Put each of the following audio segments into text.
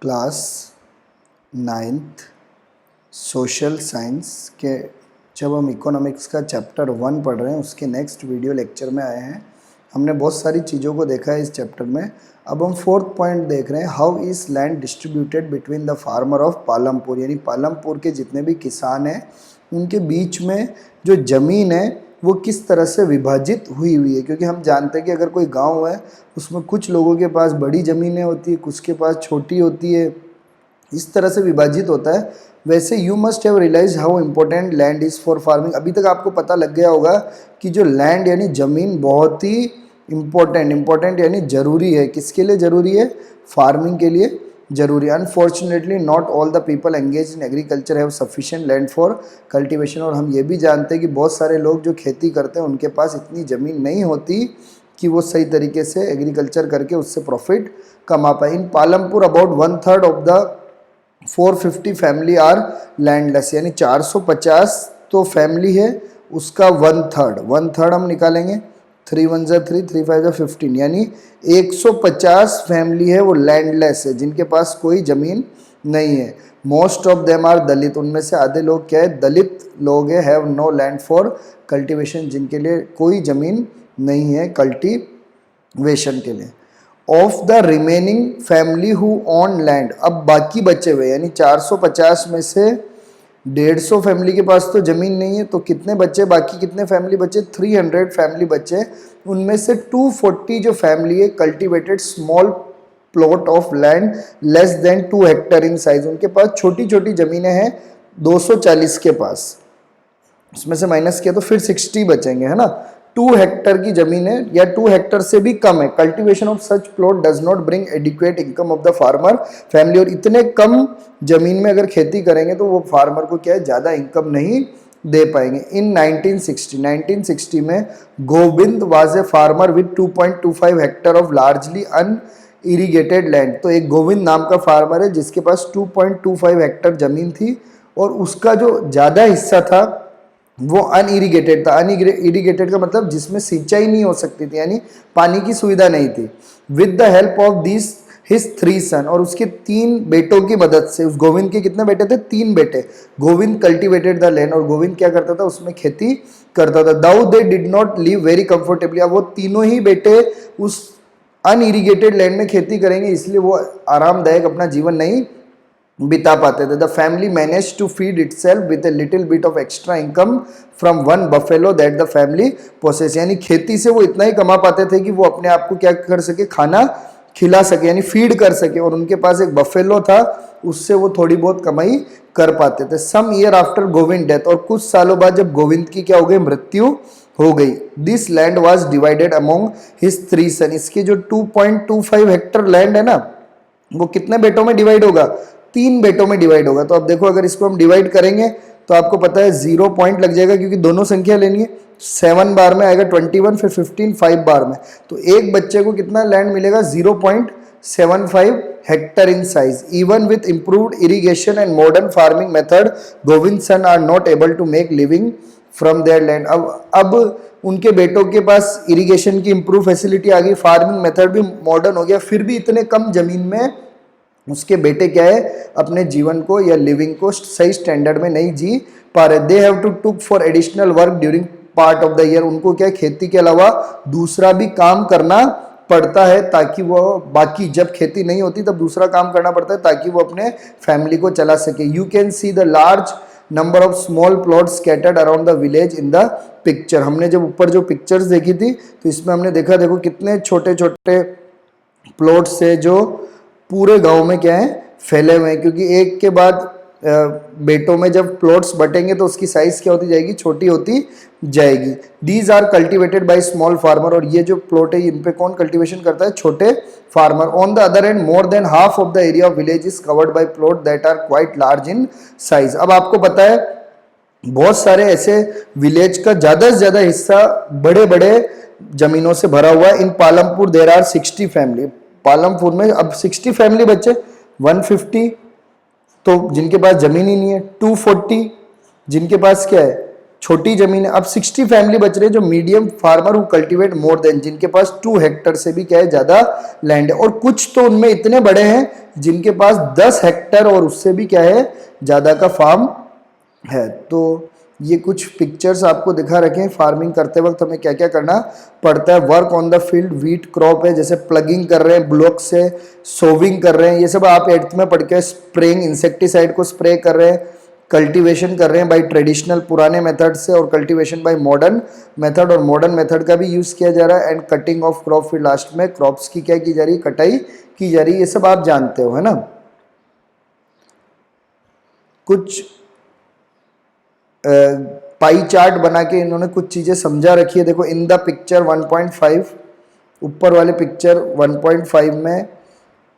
Class 9th social science के जब हम इकोनॉमिक्स का चैप्टर 1 पढ़ रहे हैं उसके नेक्स्ट वीडियो लेक्चर में आए हैं। हमने बहुत सारी चीज़ों को देखा है इस चैप्टर में। अब हम 4th पॉइंट देख रहे हैं, how is land distributed between the farmer of Palampur. यानी पालमपुर के जितने भी किसान हैं उनके बीच में जो ज़मीन है वो किस तरह से विभाजित हुई है। क्योंकि हम जानते हैं कि अगर कोई गांव है उसमें कुछ लोगों के पास बड़ी ज़मीनें होती है, कुछ के पास छोटी होती है, इस तरह से विभाजित होता है। वैसे you must have realise how important land is for farming. अभी तक आपको पता लग गया होगा कि जो लैंड यानी ज़मीन बहुत ही इम्पोर्टेंट यानी ज़रूरी है। किसके लिए ज़रूरी है? फार्मिंग के लिए जरूरी। Unfortunately not all the people engage in agriculture have sufficient land for cultivation. और हम ये भी जानते हैं कि बहुत सारे लोग जो खेती करते हैं उनके पास इतनी ज़मीन नहीं होती कि वो सही तरीके से एग्रीकल्चर करके उससे प्रॉफिट कमा पाए। In Palampur about 1/3 of the 450 family are landless. यानी 450 तो फैमिली है, उसका 1/3 हम निकालेंगे। 3 1 3 3 5 15 यानी 150 फैमिली है वो लैंडलेस है, जिनके पास कोई ज़मीन नहीं है। Most of them are Dalit. उनमें से आधे लोग क्या है? दलित लोग है। Have no land for cultivation, जिनके लिए कोई ज़मीन नहीं है कल्टीवेशन के लिए। Of the remaining family who on land, अब बाकी बचे हुए यानी 450 में से 150 फैमिली के पास तो ज़मीन नहीं है, तो कितने बच्चे? बाकी कितने फैमिली बचे? 300 फैमिली बचे। उनमें से 240 जो फैमिली है cultivated small plot of land less than 2 hectare in size. उनके पास छोटी छोटी ज़मीनें हैं 240 के पास, उसमें से माइनस किया तो फिर 60 बचेंगे, है ना। 2 हेक्टर की जमीन है या 2 हेक्टर से भी कम है। Cultivation of such plot does not bring adequate income of the farmer family. और इतने कम जमीन में अगर खेती करेंगे तो वो फार्मर को क्या है? ज़्यादा इनकम नहीं दे पाएंगे। इन 1960 में Govind was a farmer with 2.25 hectare of largely unirrigated land. तो एक गोविंद नाम का फार्मर है जिसके पास 2.25 हेक्टर जमीन थी और उसका जो ज़्यादा हिस्सा था वो अनइरिगेटेड था। अनइरिगेटेड का मतलब जिसमें सिंचाई नहीं हो सकती थी, यानी पानी की सुविधा नहीं थी। With the help of this his 3 सन, और उसके 3 बेटों की मदद से। उस गोविंद के कितने बेटे थे? 3 बेटे। गोविंद कल्टिवेटेड द लैंड, और गोविंद क्या करता था? उसमें खेती करता था। Though they did not live very comfortably. अब वो तीनों ही बेटे उस अनइरिगेटेड लैंड में खेती करेंगे, इसलिए वो आरामदायक अपना जीवन नहीं बिता पाते थे। The family manage to feed itself with a little bit of extra income from 1 buffalo that the family possess. यानी खेती से वो इतना ही कमा पाते थे कि वो अपने आप को क्या कर सके? खाना खिला सके, यानी फीड कर सके। और उनके पास एक बफेलो था, उससे वो थोड़ी बहुत कमाई कर पाते थे। Some year after Govind death, और कुछ सालों बाद जब गोविंद की क्या हो गई? मृत्यु हो गई। This land was divided among his 3 सन। इसके जो 2.25 हेक्टर लैंड है ना, वो कितने बेटों में डिवाइड होगा? 3 बेटों में डिवाइड होगा। तो अब देखो, अगर इसको हम डिवाइड करेंगे तो आपको पता है 0 पॉइंट लग जाएगा, क्योंकि दोनों संख्या लेनी है। 7 बार में आएगा 21, फिर 15 5 बार में। तो एक बच्चे को कितना लैंड मिलेगा? 0.75 hectare in size. Even with improved irrigation and modern farming method Govind son are not able to make living from their land. अब उनके बेटों के पास इरिगेशन की इंप्रूव फैसिलिटी आ गई, फार्मिंग मेथड भी मॉडर्न हो गया, फिर भी इतने कम जमीन में उसके बेटे क्या है? अपने जीवन को या लिविंग को सही स्टैंडर्ड में नहीं जी पा रहे। They have to took for additional work during part of the year. उनको क्या है? खेती के अलावा दूसरा भी काम करना पड़ता है, ताकि वो बाकी जब खेती नहीं होती तब दूसरा काम करना पड़ता है ताकि वो अपने फैमिली को चला सके। You can see the large number of small plot scattered around the village in the picture. हमने जब ऊपर जो पिक्चर्स देखी थी तो इसमें हमने देखा, देखो कितने छोटे छोटे प्लॉट्स है जो पूरे गांव में क्या है? फैले हुए हैं। क्योंकि एक के बाद बेटों में जब प्लॉट्स बटेंगे तो उसकी साइज क्या होती जाएगी? छोटी होती जाएगी। These are cultivated by small farmer, और ये जो प्लॉट है इन पे कौन कल्टीवेशन करता है? छोटे farmer. On the other end more than half of the area of village is covered by plot that are quite large in size. अब आपको पता है बहुत सारे ऐसे विलेज का ज़्यादा से ज़्यादा हिस्सा बड़े बड़े जमीनों से भरा हुआ है। In Palampur there are 60 family. Palampur में अब 60 फैमिली बच्चे। 150 तो जिनके पास जमीन ही नहीं है। 240 जिनके पास क्या है? छोटी जमीन है। अब 60 फैमिली बच रहे हैं जो medium farmer who cultivate more than, जिनके पास 2 हेक्टर से भी क्या है ज्यादा लैंड है। और कुछ तो उनमें इतने बड़े हैं जिनके पास 10 हेक्टर और उससे भी क्या है ज्यादा का फार्म है। तो ये कुछ पिक्चर्स आपको दिखा रखे हैं। फार्मिंग करते वक्त हमें क्या क्या करना पड़ता है। Work on the field, wheat crop है, जैसे प्लगिंग कर रहे हैं, ब्लॉक से सोविंग कर रहे हैं, ये सब आप 8th में पढ़ के, स्प्रेइंग, इंसेक्टिसाइड को स्प्रे कर रहे हैं, कल्टीवेशन कर रहे हैं बाई ट्रेडिशनल पुराने मेथड से, और कल्टीवेशन बाई मॉडर्न मेथड, और मॉडर्न मेथड का भी यूज़ किया जा रहा है। एंड कटिंग ऑफ क्रॉप, फिर लास्ट में क्रॉप्स की क्या की जा रही है, कटाई की जा रही है। ये सब आप जानते हो, है ना। कुछ पाई चार्ट बना के इन्होंने कुछ चीज़ें समझा रखी है। देखो इन द पिक्चर 1.5, ऊपर वाले पिक्चर 1.5 में,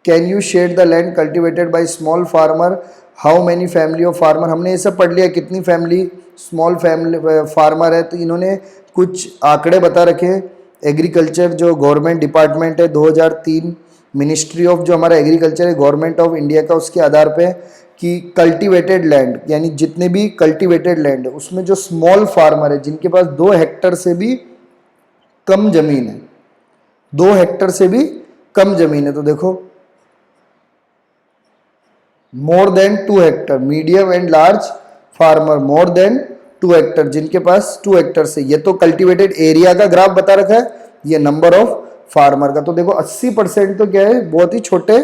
can you shade the land cultivated by small farmer, how many family of farmer, हमने ये सब पढ़ लिया कितनी फैमिली स्मॉल फैमिली फार्मर है। तो इन्होंने कुछ आंकड़े बता रखे हैं। एग्रीकल्चर जो गवर्नमेंट डिपार्टमेंट है 2003, मिनिस्ट्री ऑफ जो हमारा एग्रीकल्चर है गवर्नमेंट ऑफ इंडिया का, उसके आधार पे कि कल्टीवेटेड लैंड, यानी जितने भी कल्टीवेटेड लैंड है उसमें जो स्मॉल फार्मर है जिनके पास 2 हेक्टर से भी कम जमीन है, 2 हेक्टर से भी कम जमीन है, तो देखो more than 2 Hector, medium and large farmer more than 2 Hector, जिनके पास 2 हेक्टर से, ये तो कल्टीवेटेड एरिया का ग्राफ बता रखा है, ये नंबर ऑफ फार्मर का। तो देखो 80% तो क्या है, बहुत ही छोटे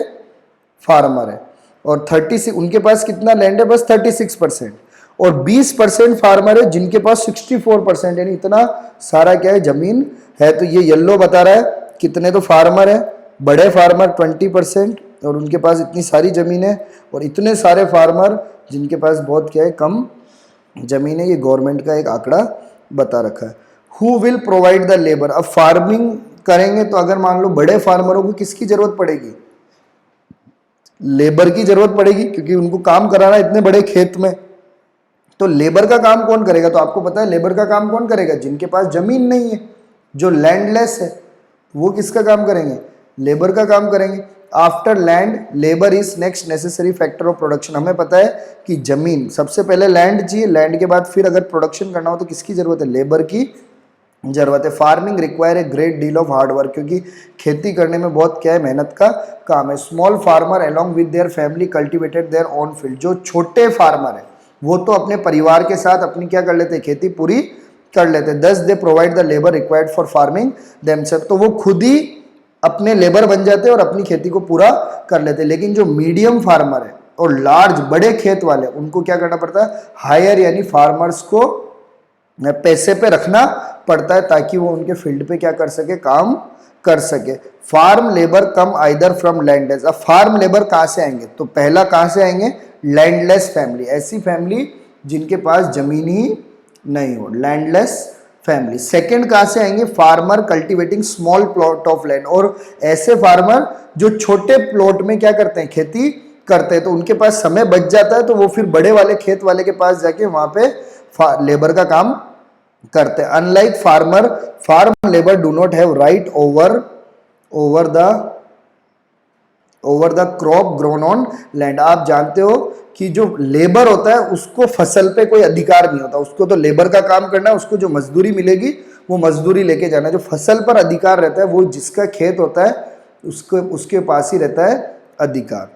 फार्मर है। और 36 उनके पास कितना लैंड है, बस 36%। और 20% फार्मर है जिनके पास 64%, यानी इतना सारा क्या है जमीन है। तो ये येलो बता रहा है कितने तो फार्मर है, बड़े फार्मर 20%, और उनके पास इतनी सारी जमीन है, और इतने सारे फार्मर जिनके पास बहुत क्या है कम जमीन है। ये गवर्नमेंट का एक आंकड़ा बता रखा है। Who will provide the labour, अब फार्मिंग करेंगे तो अगर मान लो बड़े फार्मरों को किसकी जरूरत पड़ेगी, लेबर की जरूरत पड़ेगी, क्योंकि उनको काम कराना इतने बड़े खेत में। तो लेबर का काम कौन करेगा, तो आपको पता है लेबर का काम कौन करेगा, जिनके पास जमीन नहीं है, जो लैंडलेस है, वो किसका काम करेंगे, लेबर का काम करेंगे। After land labour is next necessary factor of production, हमें पता है कि जमीन सबसे पहले लैंड चाहिए, लैंड के बाद फिर अगर प्रोडक्शन करना हो तो किसकी जरूरत है, लेबर की जरूरत है। Farming require a great deal of hard work, क्योंकि खेती करने में बहुत क्या है मेहनत का काम है। Small farmer along with their family cultivated their own field, जो छोटे फार्मर है वो तो अपने परिवार के साथ अपनी क्या कर लेते हैं, खेती पूरी कर लेते हैं। Thus they provide the labour required for farming themselves, तो वो खुद ही अपने लेबर बन जाते हैं और अपनी खेती को पूरा कर लेते हैं। लेकिन जो मीडियम फार्मर है और लार्ज बड़े खेत वाले, उनको क्या करना पड़ता है, हायर, यानी फार्मर्स को पैसे पे रखना पड़ता है ताकि वो उनके फील्ड पे क्या कर सके, काम कर सके। Farm labour come either from landless, अब फार्म लेबर कहाँ से आएंगे, तो पहला कहाँ से आएंगे, लैंडलेस फैमिली, ऐसी फैमिली जिनके पास जमीन ही नहीं हो, लैंडलेस फैमिली। सेकंड कहाँ से आएंगे, farmer cultivating small plot of land, और ऐसे फार्मर जो छोटे प्लॉट में क्या करते हैं, खेती करते हैं, तो उनके पास समय बच जाता है, तो वो फिर बड़े वाले खेत वाले के पास जाके वहां पे लेबर का काम करते हैं। Unlike farmer, farm labour do not have right over the crop grown on land. आप जानते हो कि जो लेबर होता है उसको फसल पे कोई अधिकार नहीं होता, उसको तो लेबर का काम करना है, उसको जो मजदूरी मिलेगी वो मजदूरी लेके जाना है। जो फसल पर अधिकार रहता है वो जिसका खेत होता है उसके पास ही रहता है अधिकार।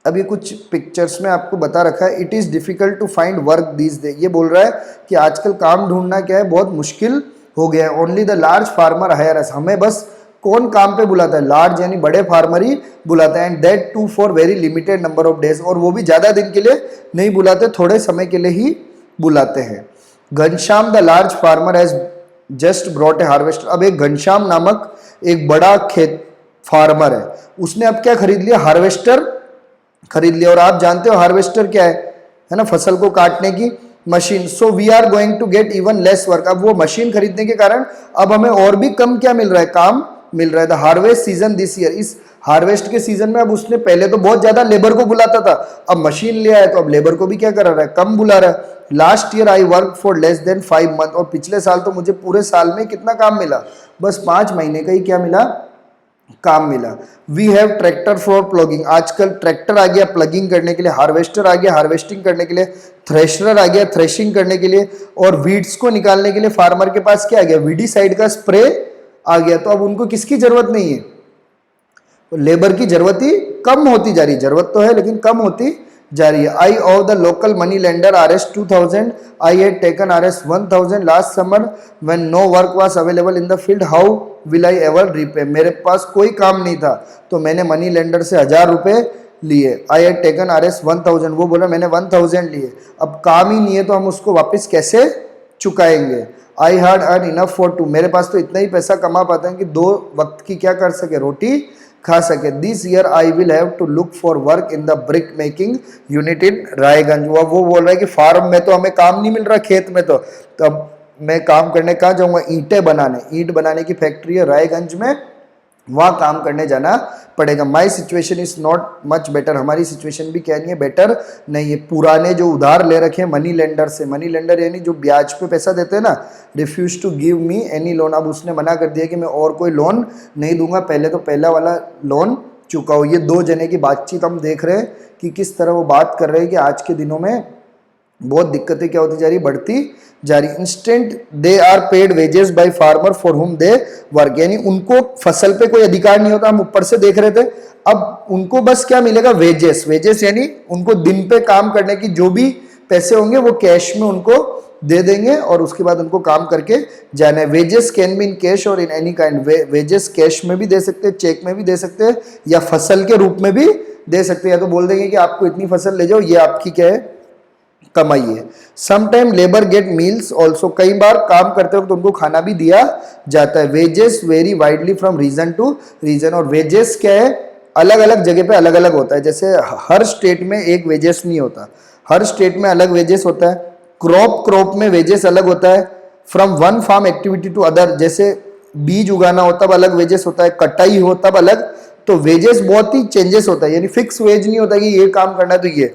अभी कुछ पिक्चर्स में आपको बता रखा है, it is difficult to find work these day, ये बोल रहा है कि आजकल काम ढूंढना क्या है, बहुत मुश्किल हो गया है। Only the large farmer hire us, हमें बस कौन काम पे बुलाता है, लार्ज यानी बड़े फार्मर ही बुलाता है। And that too for very limited number of days, और वो भी ज़्यादा दिन के लिए नहीं बुलाते, थोड़े समय के लिए ही बुलाते हैं। Ghanshyam the large farmer has just brought a harvester, अब एक घनश्याम नामक एक बड़ा खेत फार्मर है, उसने अब क्या खरीद लिया, हार्वेस्टर खरीद लिया। और आप जानते हो हार्वेस्टर क्या है ना, फसल को काटने की machine. So we are going to get even less work, अब वो मशीन खरीदने के कारण अब हमें और भी कम क्या मिल रहा है, काम मिल रहा है। The harvest season this year, इस हार्वेस्ट के सीजन में अब उसने पहले तो बहुत ज्यादा लेबर को बुलाता था, अब मशीन लिया है तो अब लेबर को भी क्या कर रहा है, कम बुला रहा है। Last year I work for less than 5 month, और पिछले साल तो मुझे पूरे साल में कितना काम मिला, बस 5 महीने का ही क्या मिला, काम मिला। We have tractor for ploughing, आजकल ट्रैक्टर आ गया प्लगिंग करने के लिए, हार्वेस्टर आ गया हार्वेस्टिंग करने के लिए, थ्रेशर आ गया थ्रेशिंग करने के लिए, और वीड्स को निकालने के लिए फार्मर के पास क्या आ गया, वीडीसाइड का स्प्रे आ गया। तो अब उनको किसकी जरूरत नहीं है, लेबर की जरूरत ही कम होती जा रही, जरूरत तो है लेकिन कम होती जा रही है। I of the local money lender RS 2000, I had taken RS 1000 last summer when no work was available in the field, how will I ever repay, मेरे पास कोई काम नहीं था तो मैंने मनी लेंडर से 1000 रुपये लिए। आई हैड टेकन RS 1000, वो बोला मैंने 1000 लिए, अब काम ही नहीं है तो हम उसको वापस कैसे चुकाएंगे। I had earn enough for two, मेरे पास तो इतना ही पैसा कमा पाते हैं कि 2 वक्त की क्या कर सके, रोटी खा सके। This year I will have to look for work in the brick making unit in Raiganj. वो बोल रहा है कि फार्म में तो हमें काम नहीं मिल रहा, खेत में तो अब मैं काम करने कहाँ जाऊँगा, ईंटें बनाने, ईंट बनाने की फैक्ट्री है रायगंज में, वहाँ काम करने जाना पड़ेगा। My situation is not much better, हमारी सिचुएशन भी क्या नहीं है, बेटर नहीं है। पुराने जो उधार ले रखे हैं मनी लेंडर से, मनी लेंडर यानी जो ब्याज पे पैसा देते हैं ना, refuse to give me any loan, अब उसने मना कर दिया कि मैं और कोई लोन नहीं दूंगा, पहले तो पहला वाला लोन चुकाओ। ये 2 जने की बातचीत हम देख रहे हैं कि किस तरह वो बात कर रहे हैं कि आज के दिनों में बहुत दिक्कतें क्या होती जा रही, बढ़ती जा रही। Instant they are paid wages by farmer for whom they work, यानी उनको फसल पे कोई अधिकार नहीं होता, हम ऊपर से देख रहे थे, अब उनको बस क्या मिलेगा, वेजेस। वेजेस यानी उनको दिन पे काम करने की जो भी पैसे होंगे वो कैश में उनको दे देंगे और उसके बाद उनको काम करके जाना है। Wages can be in cash और in any kind, wages cash में भी दे सकते हैं, चेक में भी दे सकते हैं, या फसल के रूप में भी दे सकते हैं, या तो बोल देंगे कि आपको इतनी फसल ले जाओ, ये आपकी क्या है, कमाई है। Sometime labour get meals also, कई बार काम करते वक्त उनको खाना भी दिया जाता है। Wages vary widely from region to region, और वेजेस क्या है, अलग अलग जगह पे अलग अलग होता है, जैसे हर स्टेट में एक वेजेस नहीं होता, हर स्टेट में अलग वेजेस होता है। क्रॉप में वेजेस अलग होता है। From one farm activity to other, जैसे बीज उगाना हो तब अलग वेजेस होता है, कटाई हो तब अलग, तो वेजेस बहुत ही चेंजेस होता है, यानी फिक्स वेज नहीं होता कि ये काम करना है तो ये।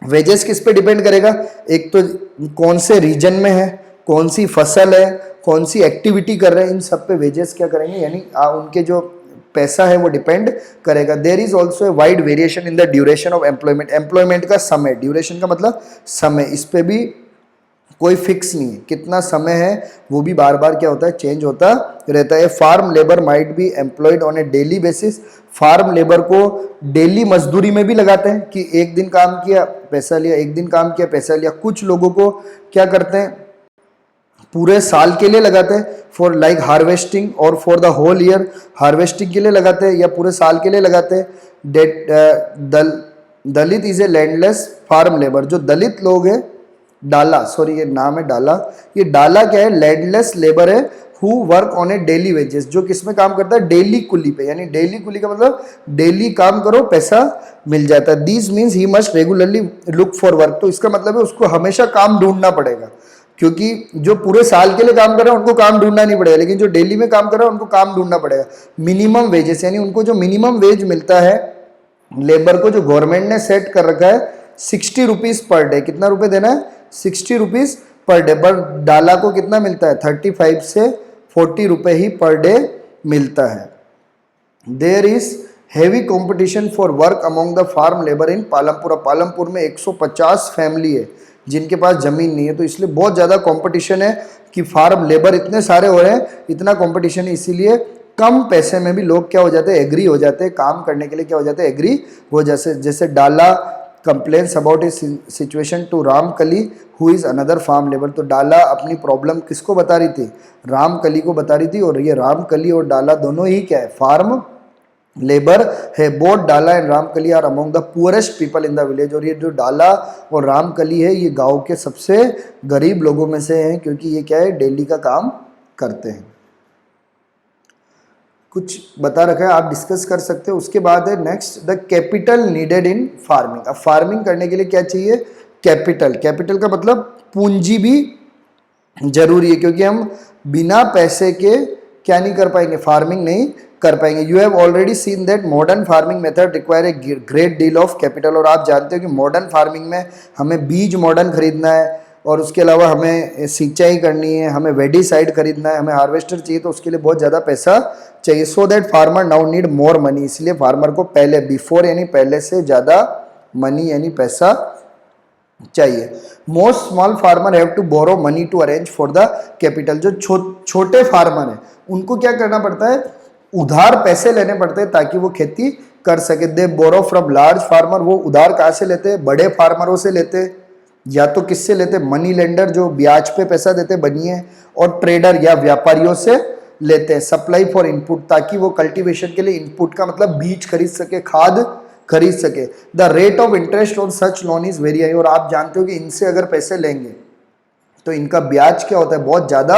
वेजेस किस पे डिपेंड करेगा, एक तो कौन से रीजन में है, कौन सी फसल है, कौन सी एक्टिविटी कर रहे हैं, इन सब पे वेजेस क्या करेंगे, यानी उनके जो पैसा है वो डिपेंड करेगा। There is also a wide variation in the duration of employment, employment का समय, ड्यूरेशन का मतलब समय, इस पे भी कोई फिक्स नहीं है, कितना समय है वो भी बार बार क्या होता है, चेंज होता रहता है। Farm labour might be employed on a daily basis, farm labour को डेली मजदूरी में भी लगाते हैं कि एक दिन काम किया पैसा लिया, एक दिन काम किया पैसा लिया। कुछ लोगों को क्या करते हैं, पूरे साल के लिए लगाते हैं, फॉर लाइक हार्वेस्टिंग और for the whole year, harvesting के लिए लगाते हैं या पूरे साल के लिए लगाते हैं। Dalit is a landless farm labour, जो दलित लोग हैं, डाला, सॉरी ये नाम है डाला, ये डाला क्या है, लैंडलेस लेबर है, who work on a daily wages, जो किसमें काम करता है, डेली कुली पे, यानी डेली कुली का मतलब डेली काम करो पैसा मिल जाता है। This means he must regularly look for work, तो इसका मतलब है उसको हमेशा काम ढूंढना पड़ेगा, क्योंकि जो पूरे साल के लिए काम कर रहे हैं उनको काम ढूंढना नहीं पड़ेगा, लेकिन जो डेली में काम कर रहे हैं उनको काम ढूंढना पड़ेगा। मिनिमम वेजेस, यानी उनको जो मिनिमम वेज मिलता है लेबर को, जो गवर्नमेंट ने सेट कर रखा है 60 रुपीज पर डे, कितना रुपए देना है, 60 रुपीज पर डे। पर डाला को कितना मिलता है, 35 से 40 रुपए ही पर डे मिलता है। There is heavy competition for work among the farm labour in Palampur, Palampur में 150 फैमिली है जिनके पास जमीन नहीं है, तो इसलिए बहुत ज़्यादा कंपटीशन है कि फार्म लेबर इतने सारे हो रहे हैं, इतना कंपटीशन है, इसीलिए कम पैसे में भी लोग क्या हो जाते हैं, एग्री हो जाते हैं काम करने के लिए, क्या हो जाते हैं, एग्री हो जाते। जैसे Dala complains about his situation to Ramkali who is another farm labour, तो डाला अपनी प्रॉब्लम किसको बता रही थी, रामकली को बता रही थी, और ये रामकली और डाला दोनों ही क्या है, फार्म लेबर है। Both Dala and Ramkali are among the poorest people in the village, और ये जो डाला और रामकली है ये गांव के सबसे गरीब लोगों में से हैं, क्योंकि ये क्या है, डेली का काम करते हैं। कुछ बता रखा है, आप डिस्कस कर सकते हो। उसके बाद है next, the capital needed in farming. अब फार्मिंग करने के लिए क्या चाहिए, कैपिटल। कैपिटल का मतलब पूंजी भी जरूरी है, क्योंकि हम बिना पैसे के क्या नहीं कर पाएंगे, फार्मिंग नहीं कर पाएंगे। You have already seen that modern farming method require a great deal of capital, और आप जानते हो कि मॉडर्न फार्मिंग में हमें बीज मॉडर्न खरीदना है, और उसके अलावा हमें सिंचाई करनी है, हमें वेडीसाइड खरीदना है, हमें हार्वेस्टर चाहिए, तो उसके लिए बहुत ज़्यादा पैसा चाहिए। So that farmer now need more money, इसलिए फार्मर को पहले, बिफोर यानी पहले से ज़्यादा मनी यानी पैसा चाहिए। Most small farmer have to borrow money to arrange for the capital, जो छोटे फार्मर हैं उनको क्या करना पड़ता है, उधार पैसे लेने पड़ते हैं ताकि वो खेती कर सके। दे बोरो फ्रॉम लार्ज फार्मर, वो उधार कहाँ से लेते हैं, बड़े फार्मरों से लेते हैं, या तो किससे लेते, मनी लेंडर जो ब्याज पे पैसा देते बनिए, और ट्रेडर या व्यापारियों से लेते हैं। सप्लाई फॉर इनपुट, ताकि वो कल्टीवेशन के लिए इनपुट का मतलब बीज खरीद सके, खाद खरीद सके। The rate of interest on such loan is very high, और आप जानते हो कि इनसे अगर पैसे लेंगे तो इनका ब्याज क्या होता है, बहुत ज़्यादा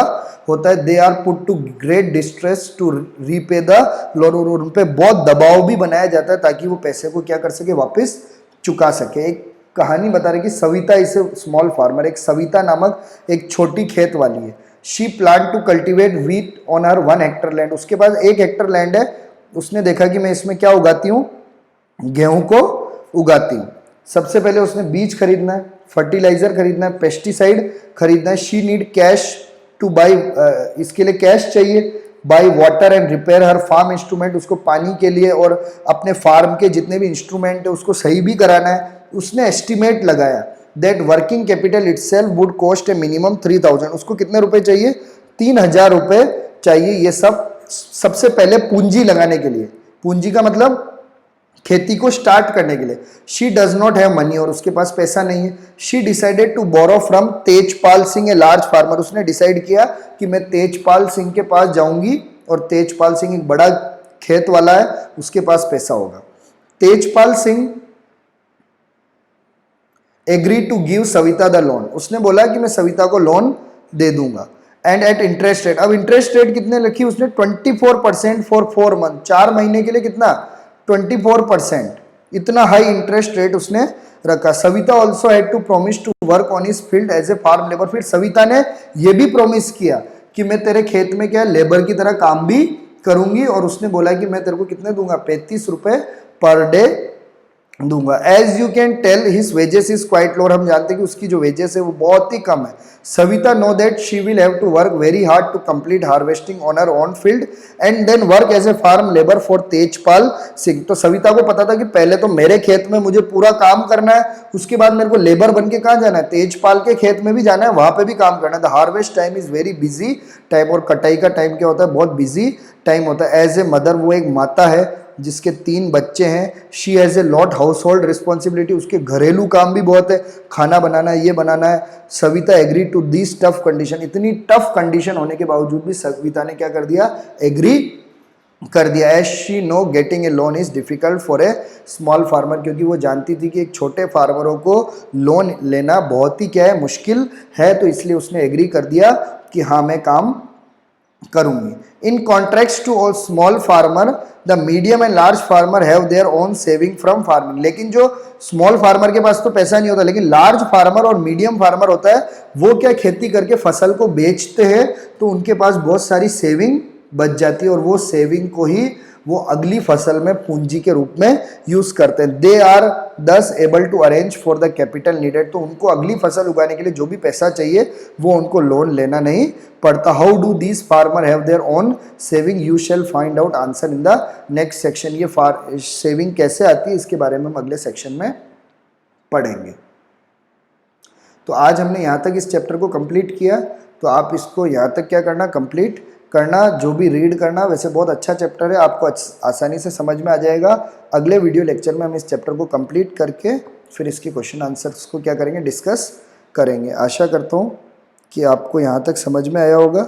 होता है। They are put to great distress to repay the loan, और उन पर बहुत दबाव भी बनाया जाता है ताकि वो पैसे को क्या कर सके, वापस चुका सके। एक कहानी बता रही कि सविता इस स्मॉल फार्मर, एक सविता नामक एक छोटी खेत वाली है। She plan to cultivate wheat on her 1 hectare land, उसके पास 1 हेक्टर लैंड है। उसने देखा कि मैं इसमें क्या उगाती हूँ, गेहूं को उगाती हूँ। सबसे पहले उसने बीज खरीदना है, फर्टिलाइजर खरीदना है, पेस्टिसाइड खरीदना है। She need cash to buy, इसके लिए कैश चाहिए। Buy water and repair her farm instrument, उसको पानी के लिए और अपने फार्म के जितने भी इंस्ट्रूमेंट है उसको सही भी कराना है। उसने एस्टिमेट लगाया that working capital itself would cost A minimum 3000, उसको कितने रुपए चाहिए, 3000 रुपये चाहिए। ये सब सबसे पहले पूंजी लगाने के लिए, पूंजी का मतलब खेती को स्टार्ट करने के लिए। She does not have money, और उसके पास पैसा नहीं है। She decided to borrow from Tejpal Singh, a large farmer, उसने डिसाइड किया कि मैं तेजपाल सिंह के पास जाऊंगी, और तेजपाल सिंह एक बड़ा खेत वाला है, उसके पास पैसा होगा। Tejpal Singh agree to give Savita the loan, उसने बोला कि मैं सविता को लोन दे दूंगा, एंड एट इंटरेस्ट रेट। अब इंटरेस्ट रेट कितने रखी उसने, 24% फॉर 4 मंथ, 4 महीने के लिए कितना, 24%, इतना हाई इंटरेस्ट रेट उसने रखा। Savita also had to promise to work on his field as a farm labour, फिर सविता ने यह भी प्रॉमिस किया कि मैं तेरे खेत में क्या लेबर की तरह काम भी करूंगी, और उसने बोला कि मैं तेरे को कितने दूंगा, 35 रुपए पर डे दूंगा। As you can tell his wages is quite low, हम जानते हैं कि उसकी जो वेजेस है वो बहुत ही कम है। Savita know that she will have to work very hard to complete harvesting on her own field and then work as a farm labour for Tejpal Singh. तो सविता को पता था कि पहले तो मेरे खेत में मुझे पूरा काम करना है, उसके बाद मेरे को लेबर बन के कहाँ जाना है, तेजपाल के खेत में भी जाना है, वहां पे भी काम करना है। The harvest time is very busy time, और कटाई का टाइम क्या होता है, बहुत बिजी टाइम होता है। एज ए मदर, वो एक माता है जिसके 3 बच्चे हैं। She has a lot house hold responsibility, उसके घरेलू काम भी बहुत है, खाना बनाना है, ये बनाना है। Savita agree to this tough condition, इतनी टफ कंडीशन होने के बावजूद भी सविता ने क्या कर दिया, एग्री कर दिया। As she know getting a loan is difficult for a small farmer, क्योंकि वो जानती थी कि एक छोटे फार्मरों को लोन लेना बहुत ही क्या है, मुश्किल है, तो इसलिए उसने एग्री कर दिया कि हाँ मैं काम करूंगी। In contrast to all small farmer, the medium and large farmer have their own saving from farming, लेकिन जो स्मॉल फार्मर के पास तो पैसा नहीं होता, लेकिन लार्ज फार्मर और मीडियम फार्मर होता है, वो क्या खेती करके फसल को बेचते हैं, तो उनके पास बहुत सारी सेविंग बच जाती है, और वो सेविंग को ही वो अगली फसल में पूंजी के रूप में यूज करते हैं। They are thus able to arrange for the capital needed, तो उनको अगली फसल उगाने के लिए जो भी पैसा चाहिए वो उनको लोन लेना नहीं पड़ता। How do these farmer have their own saving, you shall find out answer in the next section. ये सेविंग कैसे आती है इसके बारे में हम अगले सेक्शन में पढ़ेंगे। तो आज हमने यहाँ तक इस चैप्टर को कंप्लीट किया, तो आप इसको यहाँ तक क्या करना, कंप्लीट करना, जो भी रीड करना। वैसे बहुत अच्छा चैप्टर है, आपको आसानी से समझ में आ जाएगा। अगले वीडियो लेक्चर में हम इस चैप्टर को कंप्लीट करके फिर इसके क्वेश्चन आंसर्स को क्या करेंगे, डिस्कस करेंगे। आशा करता हूँ कि आपको यहाँ तक समझ में आया होगा।